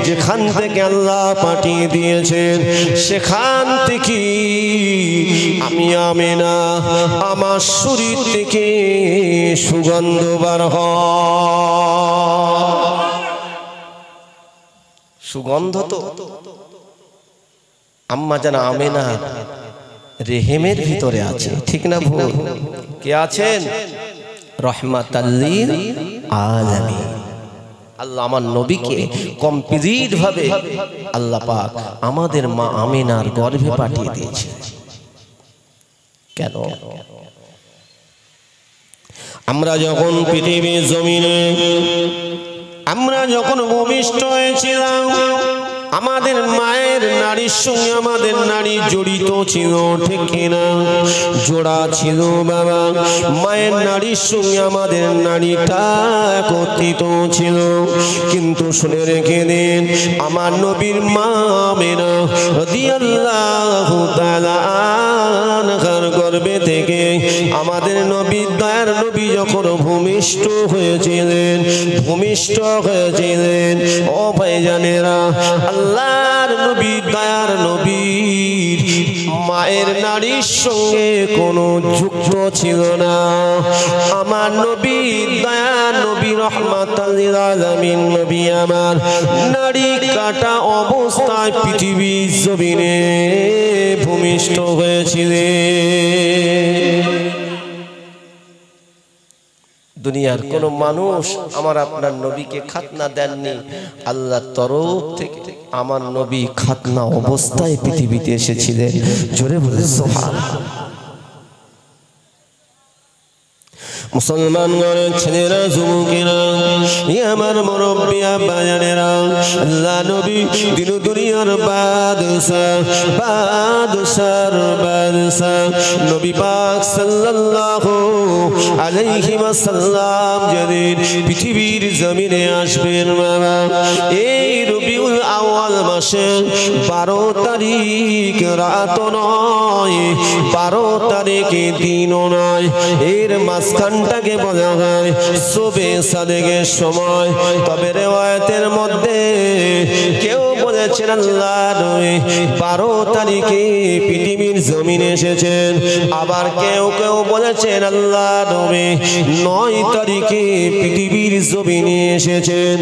[SPEAKER 1] যেখান থেকে আল্লাহ পাঠিয়ে দিয়েছেন, সেখান থেকে আমি আমিনা আমার শরীর থেকে সুগন্ধ বার হয়। সুগন্ধ তো আম্মা জানা আমিনা রেহেমের ভিতরে আছে, ঠিক না ভুল? কে আছেন? রহমাতাল লিল আলামিন। আল্লাহ আমার নবীকে কমপ্লিট ভাবে আল্লাহ পাক আমাদের মা আমিনার গর্ভে পাঠিয়ে দিয়েছে। কেন? আমরা যখন পৃথিবীর জমিনে আমরা যখন ভূমিষ্ঠ হয়েছিলাম, আমাদের মায়ের নারীর সঙ্গে আমাদের নারী জড়িত ছিল, ঠিক কিনা? জোড়া ছিল বাবা, মায়ের নারীর সঙ্গে আমাদের নারীটা একত্রিত ছিল। কিন্তু শুনে রেখে দিন, আমার নবীর মা আমেনা রাদিয়াল্লাহু তাআলা আনহার গর্ভে থেকে আমাদের নবী, দয়ার নবী যখন ভূমিষ্ঠ হয়েছিলেন, ও ভাইজানেরা, আল্লাহর নবী, দয়ার নবীর মায়ের নারীর সঙ্গে কোনো যুক্ত ছিল না। আমার নবী, দয়ার নবী, রহমাতাল লিল আলামিন নবী আমার নারী কাটা অবস্থায় পৃথিবীর জমিনে ভূমিষ্ঠ হয়েছিলেন। দুনিয়ার কোন মানুষ আমার আপনার নবীকে খাতনা দেননি, আল্লাহর তরফ থেকে আমার নবী খাতনা অবস্থায় পৃথিবীতে এসেছিলেন। জোরে বলে সুবহানাল্লাহ। মুসলমান ঘরের ছেলেরা, যুবকেরা, আমার মুরব্বী আব্বাজানেরা, আল্লাহ নবী দিন দুনিয়ার বাদশাহ নবী পাক সাল্লাল্লাহু আলাইহি ওয়াসাল্লাম যেদিন পৃথিবীর জমিনে আসবেন বাবা, এই রবিউল আউয়াল মাসে 12 তারিখ রাত নয়, 12 তারিখে দিনও নয়, এর মাঝখানটাকে বলা হয় সুবে সাদেকের সময়। তবে রিওয়ায়াতের মধ্যে কেউ বলেছেন আল্লাহ নবী 12 তারিখে পৃথিবীর জমিনে এসেছেন, আবার কেউ কেউ বলেছেন আল্লাহ নবী 9 তারিখে পৃথিবীর জমিনে এসেছেন।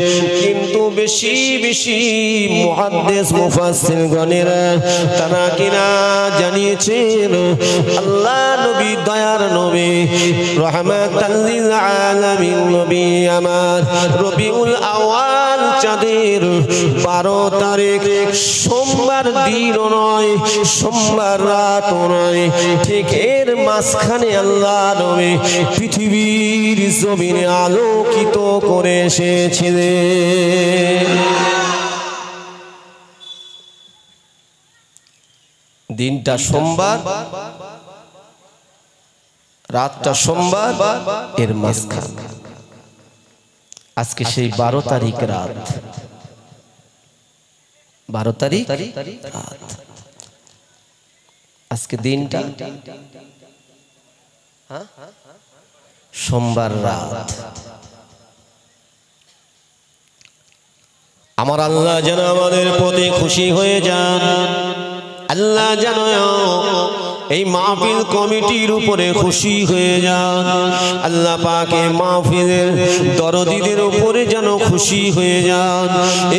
[SPEAKER 1] কিন্তু বেশি বেশি মুহাদ্দিস মুফাসসির গণেরা তারা কিনা জানিয়েছেন আল্লাহ নবী, দয়ার নবী, রহমাতাল লিল আলামিন নবী আমার রবিউল আউয়াল চাঁদের 12 তারিখ সোমবার দিনও নয়, সোমবার রাতও নয়, ঠিক এর মাঝখানে আল্লাহ নবী পৃথিবীর জমিনে আলোকিত করে এসেছিলেন। দিনটা সোমবার, রাতটা সোমবার, এর মাঝখান আজকে সেই 12 তারিখ রাত, 12 তারিখ রাত, আজকে দিনটা সোমবার রাত। আমার আল্লাহ যেন আমাদের প্রতি খুশি হয়ে যান, আল্লাহ যেন এই মাহফিল কমিটির উপরে খুশি হয়ে যান, আল্লাহ পাকে মাহফিলের দরদীদের উপরে যেন খুশি হয়ে যান,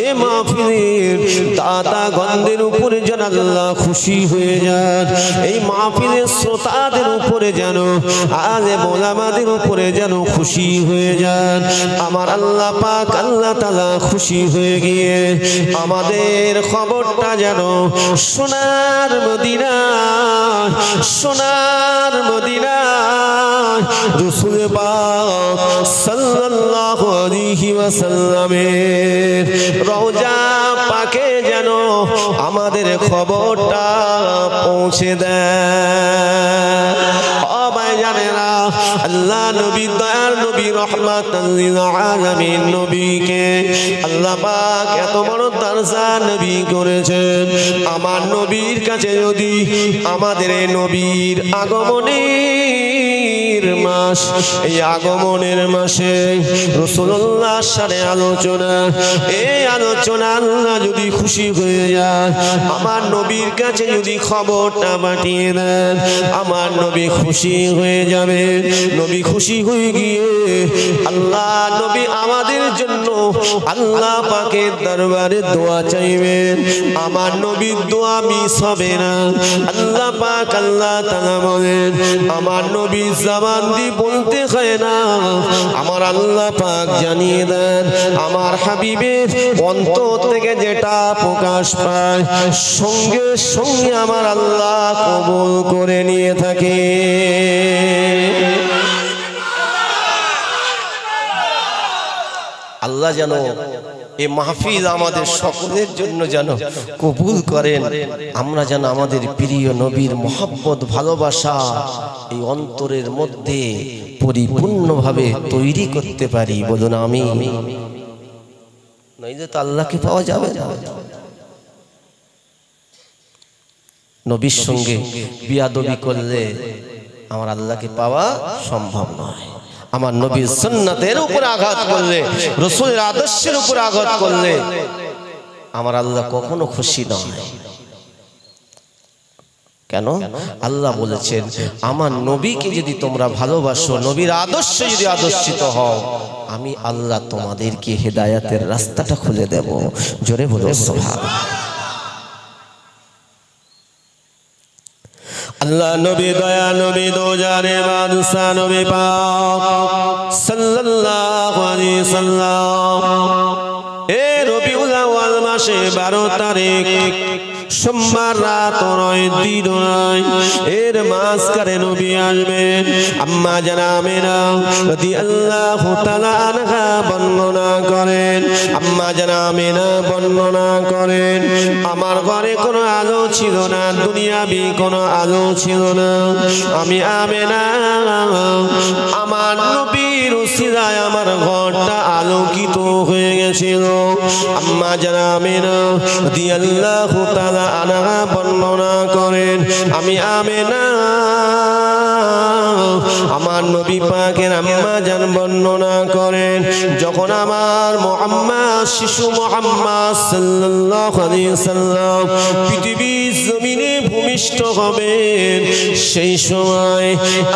[SPEAKER 1] এই মাহফিলের দাতা গণদের উপরে যেন আল্লাহ খুশি হয়ে যান, এই মাহফিলের শ্রোতাদের উপরে যেন, আলেম ওলামাদের উপরে যেন খুশি হয়ে যান। আমার আল্লাহ পাক, আল্লাহ তাআলা খুশি হয়ে গিয়ে আমাদের খবরটা যেন সোনার মদিনা, সোনার মদিনা রাসূল পাক সাল্লাল্লাহু আলাইহি ওয়াসাল্লামের রওজা পাকে যেন আমাদের খবরটা পৌঁছে দেয়। ও ভাইজানেরা, আল্লাহ নবী, দয়ার নবী, রহমাতাল লিল আলামিন নবীকে আল্লাহ পাক এত বড় দরজা নবী করেছেন। আমার নবীর কাছে যদি আমাদের এই নবীর আগমনের মাস, এই আগমনের মাসে রাসূলুল্লাহর সাথে আলোচনা, এই আলোচনা আল্লাহ যদি খুশি হয়ে যায়, আমার নবীর কাছে যদি খবরটা পাঠিয়ে দেন, আমার নবী খুশি হয়ে যাবে। নবী খুশি হয়ে গিয়ে আল্লাহ নবী আমাদের জন্য আল্লাহ পাকের দরবারে দোয়া চাইবেন। আমার নবীর দোয়া মিস হবে না। আল্লাহ পাক, আল্লাহ তাআলা বলেন, আমার নবী জবান দিয়ে বলতে হয় না, আমার আল্লাহ পাক জানিয়ে দেন, আমার হাবিবের অন্তর থেকে যেটা প্রকাশ পায় সঙ্গে সঙ্গে আমার আল্লাহ কবুল করে নিয়ে থাকে। আল্লাহ যেন এই মাহফিল আমাদের সকলের জন্য যেন কবুল করেন, আমরা যেন আমাদের প্রিয় নবীর মহব্বত ভালোবাসা এই অন্তরের মধ্যে পরিপূর্ণভাবে তৈরি করতে পারি। বলুন আমিন। নইলে তো আল্লাহকে পাওয়া যাবে না। নবীর সঙ্গে বিয়াদবি করলে আমার আল্লাহকে পাওয়া সম্ভব নয়। আমার নবীর সুন্নাতের উপর আঘাত করলে, রাসূলের আদর্শের উপর আঘাত করলে আমার আল্লাহ কখনো খুশি নয়। কেন? আল্লাহ বলেছেন আমার নবীকে যদি তোমরা ভালোবাসো, নবীর আদর্শে যদি আদর্শিত হও, আমি আল্লাহ তোমাদেরকে হেদায়েতের রাস্তাটা খুলে দেব। জোরে বলো সুবহানাল্লাহ। আল্লাহ নবী দয়া নবী দোজারে বাদশা নবী পাক সাল্লাল্লাহু আলাইহি সাল্লাম এ রবিউল আউয়াল মাসে 12 তারিখ সোমবার রাত নয়, দিন নয়, এর মাঝখানে নবী আসবেন। আম্মা জানা আমিনা রাদিয়াল্লাহু তাআলা আনহা বর্ণনা করেন, আম্মা জানা আমিনা বর্ণনা করেন, আমার ঘরে কোনো আলো ছিল না, দুনিয়াবি কোনো আলো ছিল না। আমি আমিনা আমার নবীর উসিলায় আমার ঘরটা আলোকিত হয়ে গেছিল। আম্মা জানা আমিনা রাদিয়াল্লাহু তাআলা আনহা বর্ণনা করেন, আমি আমিনা আমার নবী পাকের আম্মা জান বর্ণনা করেন, যখন আমার মুহাম্মদ শিশু মুহাম্মদ সাল্লাল্লাহু আলাইহি সাল্লাম পৃথিবীর জমিনে ভূমিষ্ঠ হবেন, সেই সময়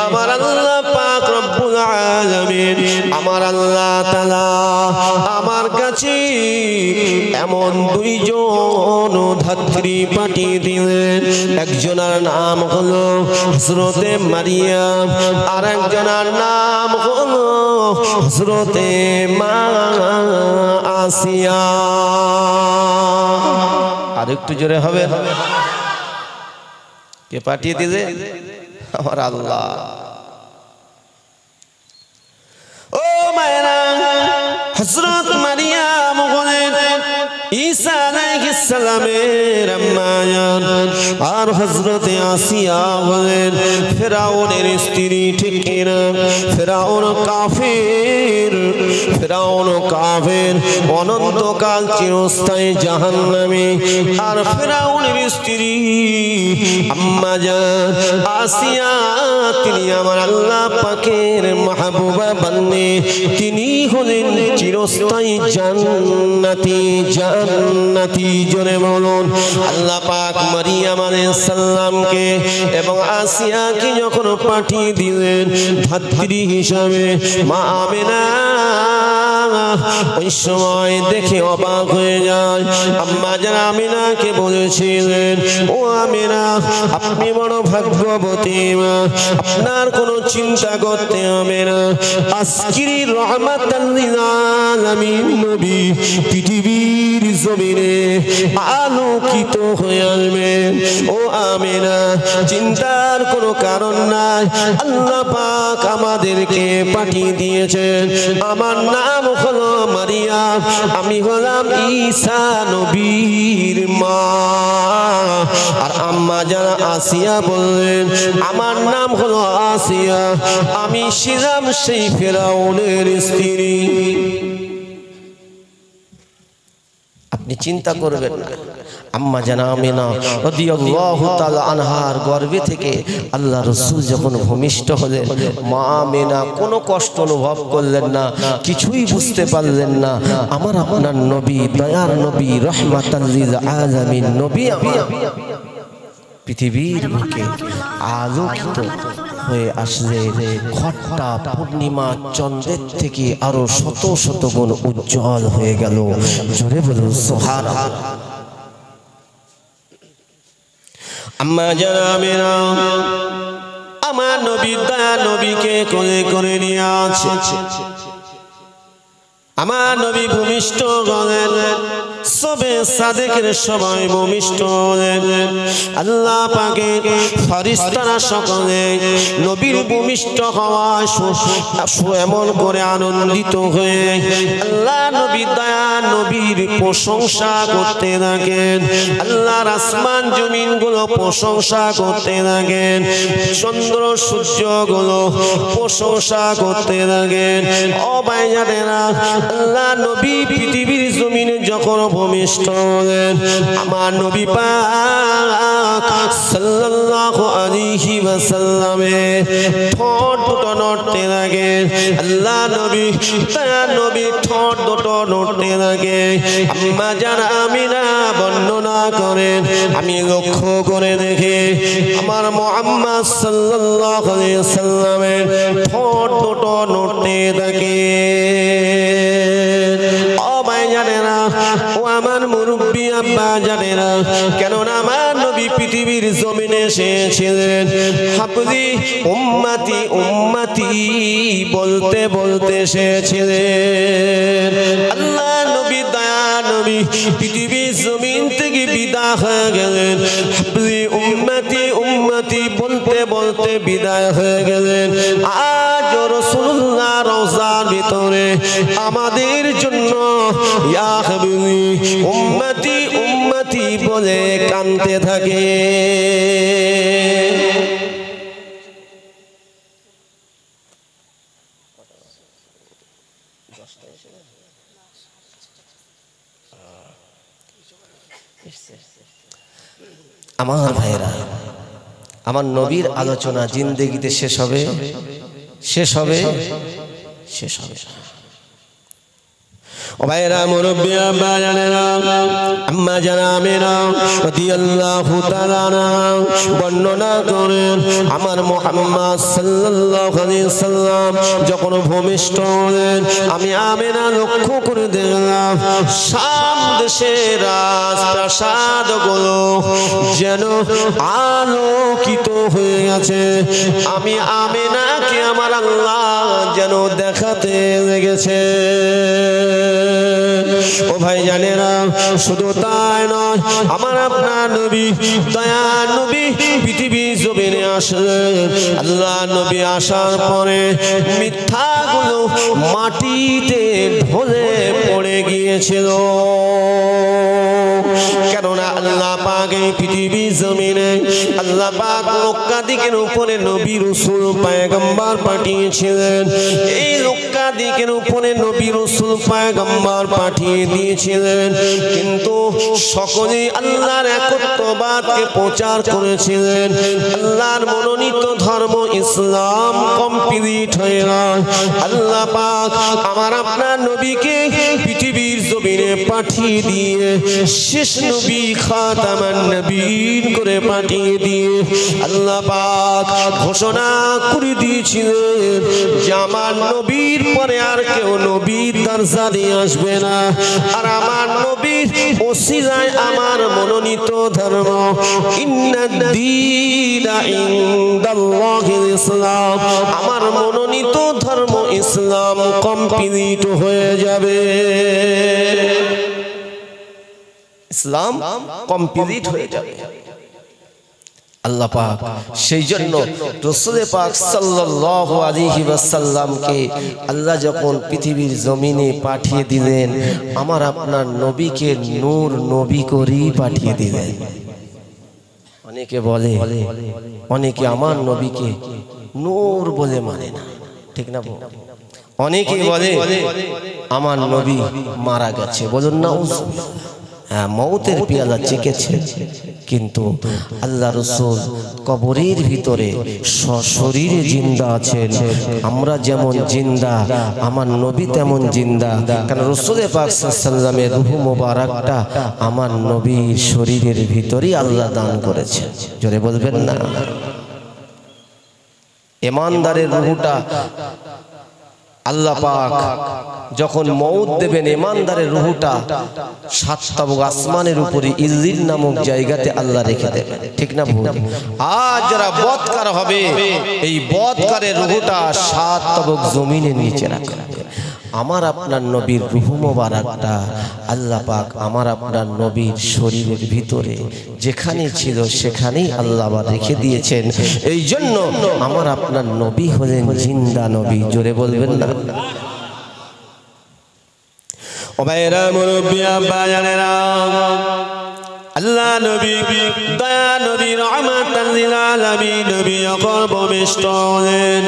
[SPEAKER 1] আমার আল্লাহ পাক রব্বুল আলামিন, আমার আল্লাহ তাআলা আমার কাছে এমন দুইজন ধাত্রী পাঠিয়ে দিলেন। একজনের নাম হলো হযরতে মারিয়াম, আর একজনের নাম হলো হযরতে মা আসিয়া। আর একটু জোরে হবে। কে পাঠিয়ে দিলে? আমার আল্লাহ। ও মায়েরা, হযরত মারিয়াম হলেন ঈসা আলাইহিস সালামের আম্মা জান, আর হযরতে আসিয়া হলেন ফেরাউনের স্ত্রী। ঠিক কিনা? ফেরাউন কাফের, ফেরাউন কাফের, অনন্তকাল চিরস্থায়ী জাহান্নামী। আর ফেরাউনের স্ত্রী আম্মা জান আসিয়া, তিনি আমার আল্লাহ পাকের মাহবুবা বান্দী, তিনি হলেন চিরস্থায়ী জান্নাতি। জান্নাতি জোরে বলুন। আল্লাহ পাক মারিয়াম আলাইহিস সালামকে এবং আসিয়াকে যখন পাঠিয়ে দিলেন ধাত্রী হিসাবে, মা আমিনা ওই সময় দেখে অবাক হয়ে যায়। আম্মা জান আমিনাকে বলেছিলেন, ও আমিনা, আপনি বড় ভাগ্যবতী মা, আপনার কোনো চিন্তা করতে হবে না। আজকের রহমাতাল লিল আলামিন নবী পৃথিবীর জমিনে আলোকিত হয়ে আসবেন। ও আমিনা, চিন্তার কোনো কারণ নাই। আল্লাহ পাক আমাদেরকে পাঠিয়ে দিয়েছেন। আমার নাম হলো মারিয়াম, আমি হলাম ঈসা নবীর মা। আর আম্মা যারা আসিয়া বললেন, আমার নাম হলো আসিয়া, আমি ছিলাম সেই ফেরাউনের স্ত্রী। আপনি চিন্তা করবেন না, আম্মা জানা আমিনা রাদিয়াল্লাহু তাআলা আনহার গর্ভে থেকে আল্লাহ রাসূল যখন ভূমিষ্ঠ হলেন, মা আমিনা কোনো কষ্ট অনুভব করলেন না, কিছুই বুঝতে পারলেন না। আমার আপনার নবী, দয়ার নবী, রাহমাতাল লিল আলামিন নবী পৃথিবীর বুকে আলোকিত হয়ে আসলে ঘরটা পূর্ণিমা চন্দ্রের থেকে আরো শত শত গুণ উজ্জ্বল হয়ে গেল। জোরে বলুন সুবহানাল্লাহ। আম্মা জানা আমিনা আমার নবী দয়া নবীকে কোলে করে নিয়ে আছে। আমার নবী ভূমিষ্ঠ হলেন, সবে সাদেকের সবাই ভূমিষ্ঠ হলেন। আল্লাহ পাকের ফেরেশতারা সকলে নবীর ভূমিষ্ঠ হওয়ায় এমন করে আনন্দিত হয়ে আল্লাহ নবী দয়া নবীর প্রশংসা করতে থাকেন। আল্লাহর আসমান জমিন গুলো প্রশংসা করতে থাকেন, চন্দ্র সূর্য গুলো প্রশংসা করতে থাকেন। ও ভাইজানেরা, আল্লাহ নবী পৃথিবীর জমিনে যখন ভূমিষ্ঠ হলেন, আমার নবী পাক সাল্লাল্লাহু আলাইহি ওয়াসাল্লামের ঠোঁট দুটো নড়তে লাগে। আল্লাহ নবী দয়া নবী ঠোঁট দুটো নড়তে লাগে। আম্মা জান আমিনা বর্ণনা করেন, আমি লক্ষ্য করে দেখি আমার মুহাম্মদ সাল্লাল্লাহু আলাইহি ওয়াসাল্লামের ঠোঁট দুটো নড়তে থাকে। ও ভাই জানেরা, ও আমার মুরব্বী আব্বা জানেরা, কেননা আমার নবী পৃথিবীর জমিনে এসেছিলেন হাবলি উম্মতি উম্মতি বলতে বলতে এসেছিলেন। আল্লাহ নবী দয়া নবী পৃথিবীর জমিন থেকে বিদায় হয়ে গেলেন, হাবলি উম্মতি উম্মতি বলতে বলতে বিদায় হয়ে গেলেন। আজ রাসূলুল্লাহ রওজার ভিতরে আমাদের জন্য ইয়া হাবিবি উম্মতি উম্মতি বলে কাঁদতে থাকে। আমার ভাইরা, আমার নবীর আলোচনা জিন্দেগিতে শেষ হবে, শেষ হবে, শেষ হবে। ও ভাইরা মুরব্বী আব্বা জানেরা, আম্মা জানামেরা রাদিয়াল্লাহু তাআলা আনহা বর্ণনা করেন, আমার মুহাম্মদ সাল্লাল্লাহু আলাইহি ওয়াসাল্লাম যখন ভূমিষ্ঠ হলেন, আমি আমিনা লক্ষ্য করে দেখলাম শাম দেশের রাজপ্রাসাদগুলো যেন আলোকিত হয়ে গেছে। আমি আমিনাকে আমার আল্লাহ যেন দেখাতে লেগেছে। ও ভাই জানেরা, শুধু তাই নয়, আমার আপনার নবী দয়া নবী পৃথিবী জমিনে আসলেন। আল্লাহ নবী আসার পরে মিথ্যাগুলো মাটিতে ঢলে পড়ে গিয়েছিল, কেননা আল্লাহ পাক এই পৃথিবী জমিনে আল্লাহ পাক মক্কা দিকের উপরে নবী রাসূল পয়গম্বর পাঠিয়েছিলেন। এই মক্কা দিকের উপরে নবী রাসূল পয়গম্বর পাঠিয়ে দিয়েছিলেন, কিন্তু সকলেই আল্লাহর একত্ববাদকে প্রচার করেছিলেন। আল্লাহর মনোনীত ধর্ম ইসলাম কমপ্লিট হয়ে গেল। আল্লাহ পাক আমার আপনার নবীকে পৃথিবীর জমিনে পাঠিয়ে দিয়ে শেষ নবী খাতামান নবীন করে পাঠিয়ে দিয়ে আল্লাহ পাক ঘোষণা করে দিয়েছিলেন যে আমার নবীর পরে আর কেউ নবীর দরজা দিয়ে আসবে না, আর আমার নবীর ওসিলায় আমার মনোনীত ধর্ম ইন্নাদ-দীনা ইনদাল্লাহিল ইসলাম, আমার মনোনীত ধর্ম ইসলাম কমপ্লিট হয়ে যাবে। ইসলাম কমপ্লিট হয়ে যাবে। আল্লাহ পাক সেই জন্য রাসূল পাক সাল্লাল্লাহু আলাইহি ওয়াসাল্লামকে আল্লাহ যখন পৃথিবীর জমিনে পাঠিয়ে দিলেন, আমার আপনার নবীকে নূর নবী করেই পাঠিয়ে দিলেন। অনেকে বলে, অনেকে আমার নবীকে নূর বলে মানে না, ঠিক না? অনেকে বলে আমার নবী মারা গেছে, বলুন না, মৌতের পেয়ালা চেকেছে, কিন্তু আল্লাহ রাসূল কবরের ভিতরে সশরীরে জিন্দা আছেন। আমরা যেমন জিন্দা, আমার নবী তেমন জিন্দা, কারণ রাসূল পাক সাল্লাল্লাহু আলাইহি ওয়াসাল্লামের রূহ মোবারকটা আমার নবীর শরীরের ভিতরেই আল্লাহ দান করেছে। জোরে বলবেন না? ইমানদারের রূহটা আল্লাহ পাক যখন মউত দেবেন, ইমানদারের রূহটা সাত তাবক আসমানের উপরে ইল্লিন নামক জায়গাতে আল্লাহ রেখে দেবেন, ঠিক না? আজ যারা বদকার হবে, এই বদকারের রূহটা সাত তাবক জমিনের নিচে রাখা হবে। আমার আপনার নবীর রূহ মোবারকটা আল্লাহ পাক আমার আপনার নবীর শরীরের ভিতরে যেখানে ছিল সেখানেই আল্লাহ রেখে দিয়েছেন। এই জন্য আমার আপনার নবী হলেন জিন্দা নবী। জোরে বলবেন না? ও ভাইরা, মুরব্বিয়া, বাজানেরা, আল্লাহ নবী দয়া নবী রহমাতাল লিল আলামিন নবী যখন ভূমিষ্ঠ হলেন,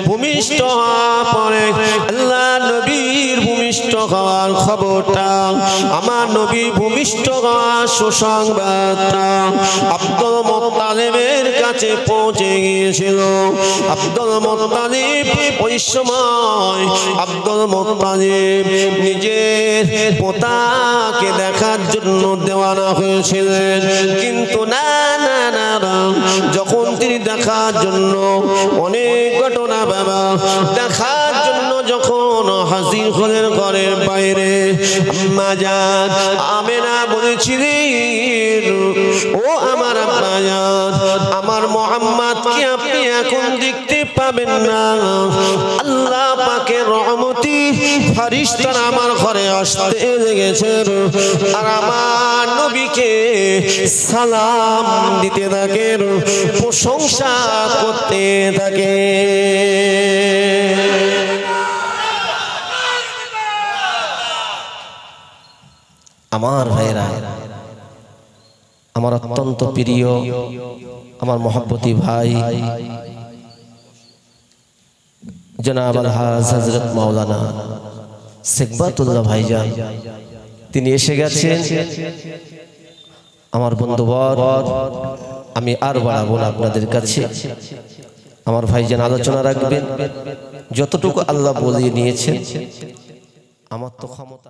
[SPEAKER 1] ভূমিষ্ঠ হওয়ার পরে আল্লাহ নবীর ভূমিষ্ঠ হওয়ার খবরটা, আমার নবী ভূমিষ্ঠ হওয়ার সুসংবাদটা আব্দুল মুত্তালিবের কাছে পৌঁছে গিয়েছিল। আব্দুল মুত্তালিব ওই সময় আব্দুল মুত্তালিব নিজের পোতাকে দেখার জন্য দেওয়ানা হয়েছে, কিন্তু না না না যখন তিনি দেখার জন্য অনেক ঘটনা বাবা দেখার জন্য যখন হাজির হলেন ঘরের বাইরে, আম্মা জান আমেনা বলেছিলেন, ও আমার আম্মা জান, আমার মুহাম্মদকে আপনি এখন দেখতে পাবেন না। আল্লাহ পাকের রহমতি ফেরেশতারা আমার ঘরে আসতে লেগেছে আর আমার নবীকে সালাম দিতে থাকে, প্রশংসা করতে থাকে। আমার ভাইরা, আমার অত্যন্ত প্রিয়, আমার মহব্বতী ভাই জনাব আলহাজ হযরত মাওলানা সিকবাতুল্লাহ ভাইজান, তিনি এসে গেছেন। আমার বন্ধুবর, আমি আর বাড়াবো না আপনাদের কাছে। আমার ভাইজান আলোচনা রাখবেন, যতটুকু আল্লাহ বলিয়ে নিয়েছেন। আমার তো ক্ষমতা